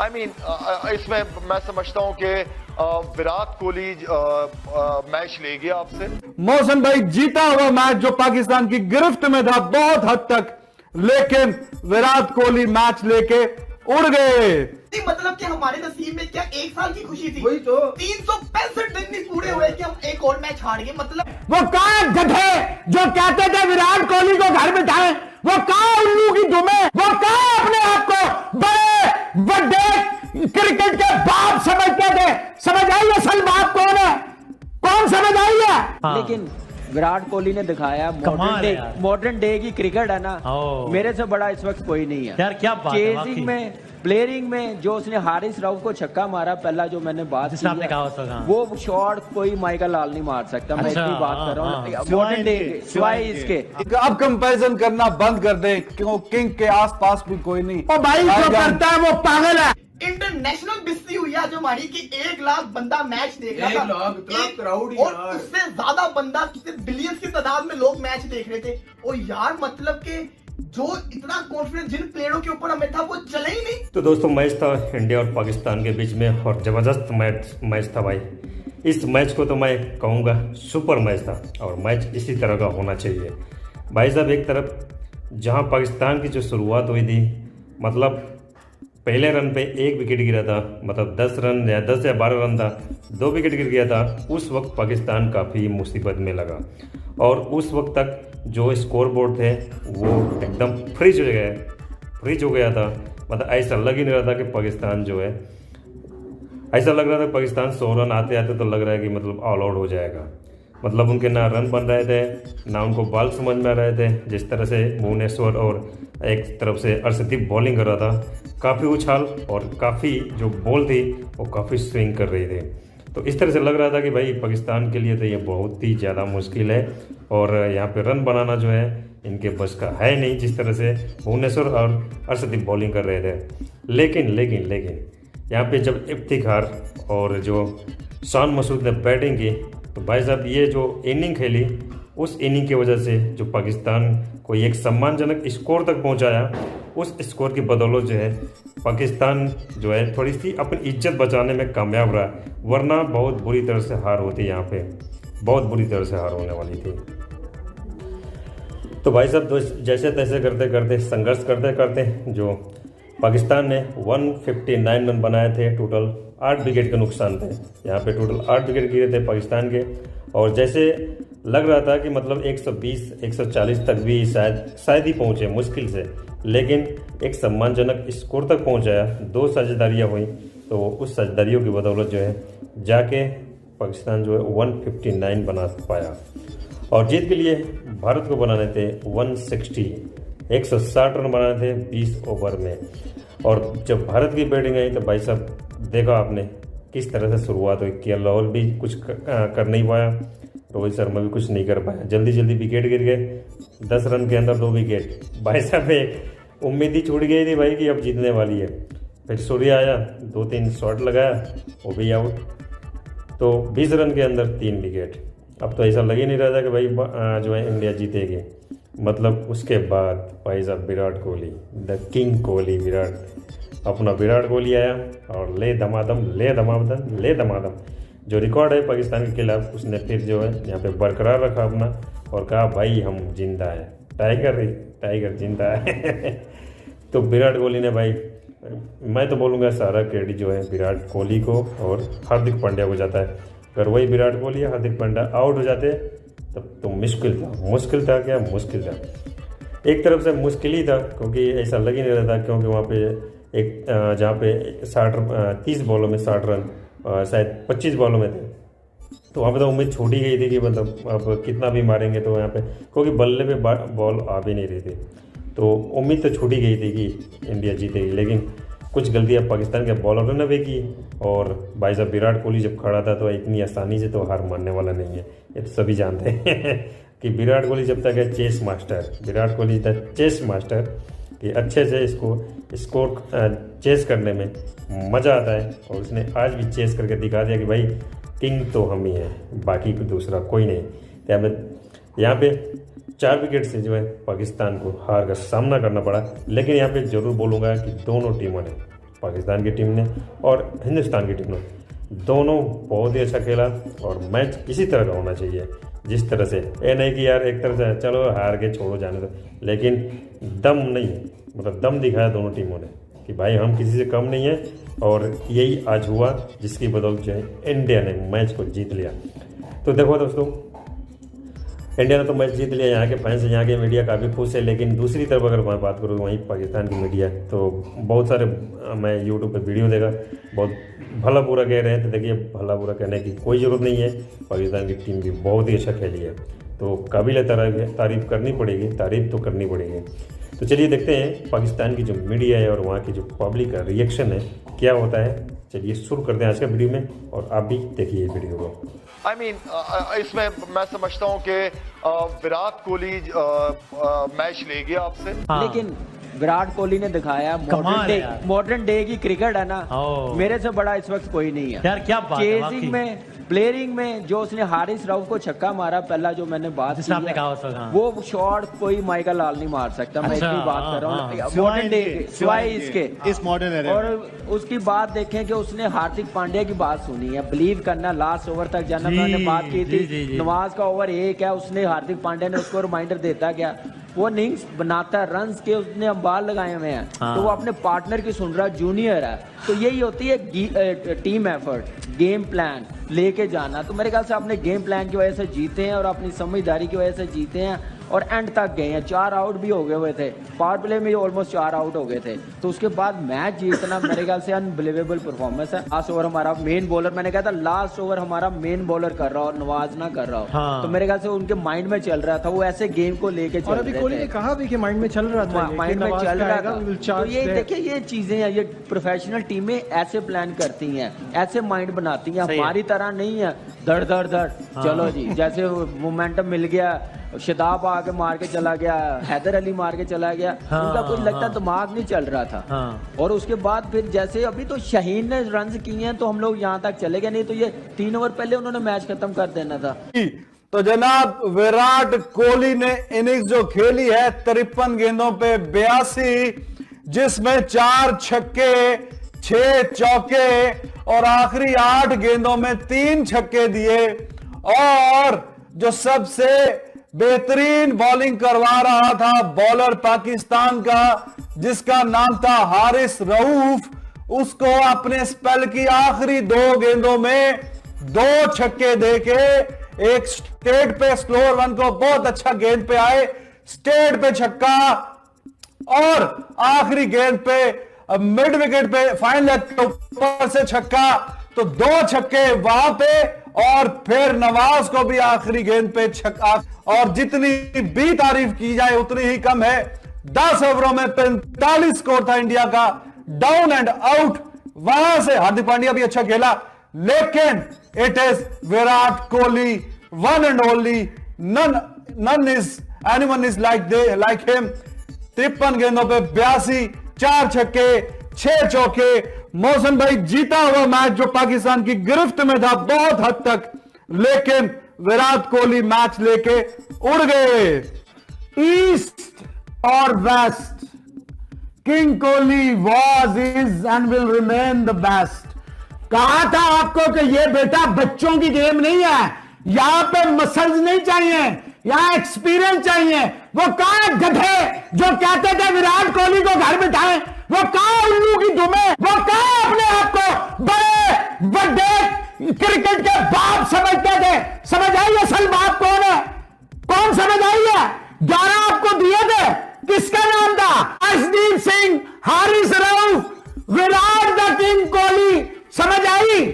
I mean इसमें मैं समझता हूं कि विराट कोहली मैच ले गया आपसे। मोहसिन भाई जीता हुआ मैच जो पाकिस्तान की गिरफ्त में था बहुत हद तक, लेकिन विराट कोहली मैच लेके उड़ गए। मतलब कि हमारे नसीब में क्या एक साल की खुशी थी, वही तो 365 दिन नहीं पूरे हुए कि हम एक और मैच हार गए। मतलब वो कहां गधे जो कहते थे विराट कोहली को घर बिठाएं, वो कहां उल्लू की दुमे, वो कहां अपने आप को बड़े बड़े क्रिकेट के बाप समझते थे। समझ आई असल बात कौन है, कौन समझ आई है? हाँ। लेकिन विराट कोहली ने दिखाया मॉडर्न डे की क्रिकेट है ना, मेरे से बड़ा इस वक्त कोई नहीं है यार। क्या बात है, चेजिंग में, प्लेयरिंग में जो उसने हारिस राउफ को छक्का मारा पहला, जो मैंने बात की आपने कहा वो शॉट कोई माइकल लाल नहीं मार सकता। मैं इतनी बात कर रहा हूँ मॉडर्न डे के सिवाय इसके। अब कंपैरिजन करना बंद कर दे, क्यों किंग के आसपास भी कोई नहीं। ओ भाई जो करता है वो पागल है। इंटरनेशनल बिस्ती हुई आज हमारी कि 1 लाख बंदा मैच देख रहा था, और उससे ज्यादा बंदा, बिलियंस की तादाद में लोग मैच देख रहे थे। और यार मतलब के जो इतना कॉन्फिडेंस जिन प्लेयरों के ऊपर हमें था वो चले ही नहीं। तो दोस्तों मैच था इंडिया और पाकिस्तान के बीच में, और जबरदस्त मैच था भाई। इस मैच को तो मैं कहूँगा सुपर मैच था, और मैच इसी तरह का होना चाहिए भाई साहब। एक तरफ जहाँ पाकिस्तान की जो शुरुआत हुई थी, मतलब पहले रन पे 1 विकेट गिरा था, मतलब 10 रन या 10 या 12 रन था, 2 विकेट गिर गया था। उस वक्त पाकिस्तान काफ़ी मुसीबत में लगा, और उस वक्त तक जो स्कोर बोर्ड थे वो एकदम फ्रीज हो गया था। मतलब ऐसा लग ही नहीं रहा था कि पाकिस्तान जो है, ऐसा लग रहा था पाकिस्तान 100 रन आते आते तो लग रहा है कि मतलब ऑल आउट हो जाएगा। मतलब उनके ना रन बन रहे थे, ना उनको बॉल समझ में आ रहे थे। जिस तरह से भुवनेश्वर और एक तरफ से अर्शदीप बॉलिंग कर रहा था, काफ़ी उछाल और काफ़ी जो बॉल थी वो काफ़ी स्विंग कर रही थी। तो इस तरह से लग रहा था कि भाई पाकिस्तान के लिए तो ये बहुत ही ज़्यादा मुश्किल है, और यहाँ पे रन बनाना जो है इनके बस का है नहीं, जिस तरह से भुवनेश्वर और अर्शदीप बॉलिंग कर रहे थे। लेकिन यहाँ पे जब इफ्तिखार और जो शान मसूद ने बैटिंग की, तो भाई साहब ये जो इनिंग खेली, उस इनिंग की वजह से जो पाकिस्तान को एक सम्मानजनक स्कोर तक पहुंचाया, उस स्कोर की बदौलत जो है पाकिस्तान जो है थोड़ी सी अपनी इज्जत बचाने में कामयाब रहा, वरना बहुत बुरी तरह से हार होती, यहाँ पे बहुत बुरी तरह से हार होने वाली थी। तो भाई साहब जैसे तैसे करते करते संघर्ष करते करते जो पाकिस्तान ने 159 रन बनाए थे, टोटल 8 विकेट के नुकसान थे। यहाँ पे टोटल 8 विकेट गिरे थे पाकिस्तान के, और जैसे लग रहा था कि मतलब 120-140 तक भी शायद ही पहुँचे मुश्किल से, लेकिन एक सम्मानजनक स्कोर तक पहुँचाया। 2 साझेदारियाँ हुई, तो उस साझेदारियों की बदौलत जो है जाके पाकिस्तान जो है 159 बना पाया, और जीत के लिए भारत को बनाने थे 160 रन बनाने थे 20 ओवर में। और जब भारत की बैटिंग आई तो भाई साहब देखा आपने किस तरह से शुरुआत हुई। के राहुल भी कुछ कर नहीं पाया, रोहित शर्मा भी कुछ नहीं कर पाया, जल्दी विकेट गिर गए। 10 रन के अंदर 2 विकेट। भाई साहब एक उम्मीद ही छूट गई थी भाई कि अब जीतने वाली है। फिर सूर्य आया, 2-3 शॉट लगाया, वो भी आउट। तो 20 रन के अंदर 3 विकेट। अब तो ऐसा लग ही नहीं रहा था कि भाई जो है इंडिया जीतेगी। मतलब उसके बाद भाई साहब विराट कोहली, द किंग कोहली, अपना विराट कोहली आया और ले धमाधम जो रिकॉर्ड है पाकिस्तान के खिलाफ, उसने फिर जो है यहाँ पे बरकरार रखा अपना, और कहा भाई हम जिंदा है, टाइगर जिंदा है। तो विराट कोहली ने भाई, मैं तो बोलूँगा सारा क्रेडिट जो है विराट कोहली को और हार्दिक पांड्या को जाता है। अगर वही विराट कोहली या हार्दिक पांड्या आउट हो जाते तब तो मुश्किल था। एक तरफ से मुश्किल ही था, क्योंकि ऐसा लग ही नहीं रहा था, क्योंकि वहाँ पे एक जहाँ पे 30 बॉलों में 60 रन शायद 25 बॉलों में थे, तो वहाँ पे तो उम्मीद छूट ही गई थी कि मतलब अब कितना भी मारेंगे तो यहाँ पे, क्योंकि बल्ले पे बॉल आ भी नहीं रही थी, तो उम्मीद तो छूट ही गई थी कि इंडिया जीतेगी। लेकिन कुछ गलतियाँ पाकिस्तान के बॉलरों ने भी की, और भाई साहब विराट कोहली जब खड़ा था तो इतनी आसानी से तो हार मानने वाला नहीं है, ये तो सभी जानते हैं। कि विराट कोहली जब तक है chase master, Virat Kohli the chase master, कि अच्छे से इसको स्कोर चेस करने में मज़ा आता है, और उसने आज भी चेस करके दिखा दिया कि भाई किंग तो हम ही हैं, बाकी दूसरा कोई नहीं। तो यहाँ पे 4 विकेट से जो है पाकिस्तान को हार का सामना करना पड़ा। लेकिन यहाँ पे ज़रूर बोलूँगा कि दोनों टीमों ने पाकिस्तान की टीम ने और हिंदुस्तान की टीम ने, दोनों बहुत ही अच्छा खेला और मैच इसी तरह का होना चाहिए जिस तरह से, ये नहीं कि यार एक तरह से चलो हार के छोड़ो जाने दो, लेकिन दम नहीं है, मतलब दम दिखाया दोनों टीमों ने कि भाई हम किसी से कम नहीं है और यही आज हुआ जिसकी बदौलत जो है इंडिया ने मैच को जीत लिया। तो देखो दोस्तों, इंडिया ने तो मैच जीत लिया, यहाँ के फैंस, यहाँ के मीडिया काफ़ी खुश है, लेकिन दूसरी तरफ अगर मैं बात करूँ वहीं पाकिस्तान की मीडिया, तो बहुत सारे मैं यूट्यूब पे वीडियो देखा, बहुत भला बुरा कह रहे हैं। तो देखिए, भला बुरा कहने की कोई ज़रूरत नहीं है, पाकिस्तान की टीम भी बहुत ही अच्छा खेली है, तो काबिल तारीफ़ करनी पड़ेगी, तारीफ़ तो करनी पड़ेगी। तो चलिए देखते हैं पाकिस्तान की जो मीडिया है और वहाँ की जो पब्लिक का रिएक्शन है क्या होता है। चलिए शुरू करते हैं आज का वीडियो में, और आप भी देखिए वीडियो को। I mean, इसमें मैं समझता हूँ कि विराट कोहली मैच ले गया आपसे, लेकिन विराट कोहली ने दिखाया मॉडर्न डे की क्रिकेट है ना, मेरे से बड़ा इस वक्त कोई नहीं है यार। क्या बात है, चेजिंग में, प्लेयरिंग में, जो उसने हारिस राउफ को छक्का मारा पहला, जो मैंने बात की आपने कहा वो शॉट कोई माइकल लाल नहीं मार सकता। मैं इतनी बात कर रहा हूँ मॉडर्न डे सिवाय इसके, इस मॉडर्न। और उसकी बात देखें कि उसने हार्दिक पांड्या की बात सुनी है, बिलीव करना, लास्ट ओवर तक जाना। मैंने बात की थी, नवाज का ओवर 1 है, उसने हार्दिक पांड्या ने उसको रिमाइंडर देता गया, वो इनिंग्स बनाता है, रन्स के उसने अंबार लगाए हुए हैं, तो वो अपने पार्टनर की सुन रहा, जूनियर है। तो यही होती है टीम एफर्ट, गेम प्लान लेके जाना। तो मेरे ख्याल से अपने गेम प्लान की वजह से जीते हैं और अपनी समझदारी की वजह से जीते हैं और एंड तक गए हैं। 4 आउट भी हो गए हुए थे, पावर प्ले में ऑलमोस्ट 4 आउट हो गए थे, तो उसके बाद मैच जीतना मेरे ख्याल से अनबिलीवेबल परफॉर्मेंस है। लास्ट ओवर हमारा मेन बॉलर, मैंने कहा था लास्ट ओवर हमारा मेन बॉलर कर रहा हो, नवाज ना कर रहा हो, तो मेरे ख्याल से उनके माइंड में चल रहा था, वो ऐसे गेम को लेके चल रहे थे। कोहली ने कहा भी कि माइंड में चल रहा था, माइंड में चल रहा था। तो ये देखिए, ये चीजें हैं, ये प्रोफेशनल टीमें ऐसे प्लान करती हैं, ऐसे माइंड बनाती हैं, हमारी तरह नहीं है धड़ धड़ धड़ चलो जी। जैसे मोमेंटम मिल गया, शदाब आके मार के चला गया, हैदर अली मार के चला गया, उनका कुछ लगता दिमाग नहीं चल रहा था। और उसके बाद फिर जैसे अभी तो शाहीन ने रन्स किए हैं तो हम लोग यहाँ तक चले गए, नहीं तो ये 3 ओवर पहले उन्होंने मैच खत्म कर देना था। तो जनाब, विराट कोहली ने इनिंग्स जो खेली है 53 गेंदों पे 82, जिसमें 4 छक्के 6 चौके और आखिरी 8 गेंदों में 3 छक्के दिए, और जो सबसे बेहतरीन बॉलिंग करवा रहा था बॉलर पाकिस्तान का, जिसका नाम था हारिस रऊफ, उसको अपने स्पेल की आखिरी 2 गेंदों में 2 छक्के देके एक स्ट्रेट पे स्लोअर वन को बहुत अच्छा गेंद पे आए, स्ट्रेट पे छक्का, और आखिरी गेंद पे मिड विकेट पे फाइन लेग के ऊपर से छक्का, तो 2 छक्के वहां पे, और फिर नवाज को भी आखिरी गेंद पे छक्का। और जितनी भी तारीफ की जाए उतनी ही कम है। 10 ओवरों में 45 स्कोर था इंडिया का, डाउन एंड आउट। वहां से हार्दिक पांड्या भी अच्छा खेला, लेकिन it is Virat Kohli, one and only, none is anyone is like him. 53 गेंदों पे 82, 4 छक्के 6 चौके। मौसम भाई जीता हुआ मैच जो पाकिस्तान की गिरफ्त में था बहुत हद तक, लेकिन विराट कोहली मैच लेके उड़ गए। ईस्ट और west, king Kohli was, is and will remain the best. कहा था आपको कि ये बेटा बच्चों की गेम नहीं है, यहां पे मसल्स नहीं चाहिए, यहां एक्सपीरियंस चाहिए। वो कहां है गधे जो कहते थे विराट कोहली को घर बिठाएं? वो कहां उल्लू की दुमे? वो कहां अपने आप को बड़े बड़े क्रिकेट के बाप समझते थे? समझ आई असल बात कौन है? कौन समझ आई है? 11 आपको दिए थे, किसका नाम था? Arshdeep Singh, Haris Rauf, Virat the king Kohli. समझ आई?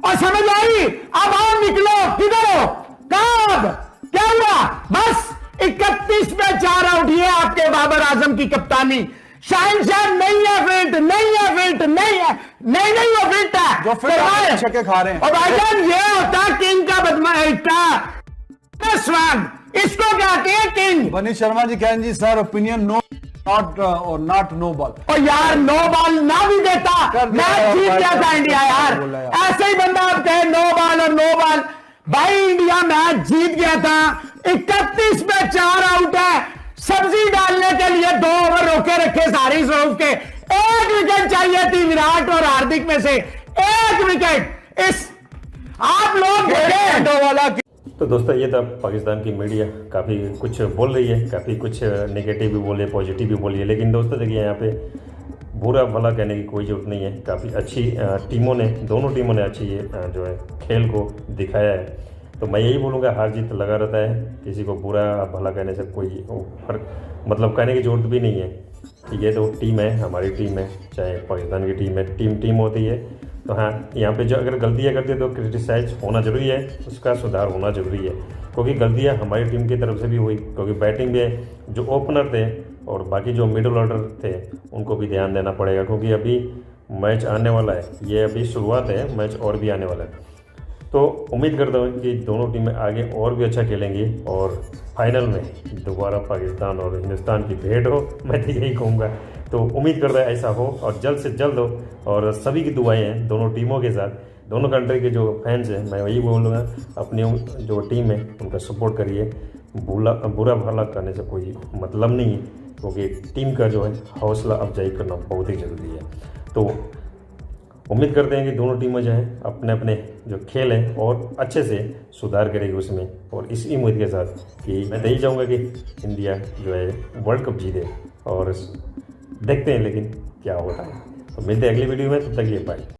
और समझ आई? अब आओ निकलो, किधर हो? कब? क्या हुआ? बस 31 पे 4 आउट। ये आपके बाबर आजम की कप्तानी। शाहिन शाह नहीं है फिट, नहीं है फिट, नहीं है, नहीं वो फिट है जो फिट छक्के खा रहे हैं। और भाईजान ये होता किंग का बदमाश, इसको क्या कहते हैं किंग? मनीष शर्मा जी कहें जी sir opinion no not no ball. और यार नो बॉल ना भी देता मैच जीत गया था इंडिया यार। ऐसे ही बंदा आप कहे नो बॉल और नो बॉल, भाई इंडिया मैच जीत गया था। 31 पे 4 आउट है, सब्जी डालने के लिए 2 ओवर रोके रखे हारिस रऊफ के, एक विकेट चाहिए थी विराट और हार्दिक में से, एक विकेट। इस आप लोग देखें वाला। तो दोस्तों ये था पाकिस्तान की मीडिया, काफ़ी कुछ बोल रही है, काफ़ी कुछ नेगेटिव भी बोले, पॉजिटिव भी बोली है, लेकिन दोस्तों देखिए यहाँ पे बुरा भला कहने की कोई ज़रूरत नहीं है। काफ़ी अच्छी टीमों ने, दोनों टीमों ने अच्छी जो है खेल को दिखाया है। तो मैं यही बोलूँगा, हार जीत लगा रहता है, किसी को बुरा भला कहने से कोई फर्क मतलब कहने की ज़रूरत भी नहीं है। ये तो टीम है, हमारी टीम है, चाहे पाकिस्तान की टीम है, टीम होती है। तो हाँ, यहाँ पे जो अगर गलतियाँ करती है तो क्रिटिसाइज होना ज़रूरी है, उसका सुधार होना ज़रूरी है, क्योंकि गलतियाँ हमारी टीम की तरफ से भी हुई, क्योंकि बैटिंग में जो ओपनर थे और बाकी जो मिडिल ऑर्डर थे उनको भी ध्यान देना पड़ेगा, क्योंकि अभी मैच आने वाला है, ये अभी शुरुआत है, मैच और भी आने वाला है। तो उम्मीद करता हूँ कि दोनों टीमें आगे और भी अच्छा खेलेंगी और फाइनल में दोबारा पाकिस्तान और हिंदुस्तान की भेंट हो, मैं तो यही कहूँगा। तो उम्मीद करता है ऐसा हो और जल्द से जल्द हो, और सभी की दुआएं हैं दोनों टीमों के साथ, दोनों कंट्री के जो फैंस हैं, मैं वही बोलूँगा अपनी जो टीम है उनका सपोर्ट करिए। बुरा भला करने से कोई मतलब नहीं है, क्योंकि टीम का जो है हौसला अफजाई करना बहुत ही ज़रूरी है। तो उम्मीद करते हैं कि दोनों टीमें जो हैं अपने अपने जो खेल हैं और अच्छे से सुधार करेगी उसमें, और इस उम्मीद के साथ कि मैं यही चाहूँगा कि इंडिया जो है वर्ल्ड कप जीते, और देखते हैं लेकिन क्या होता है। तो मिलते हैं अगली वीडियो में, तब तक ये बाय।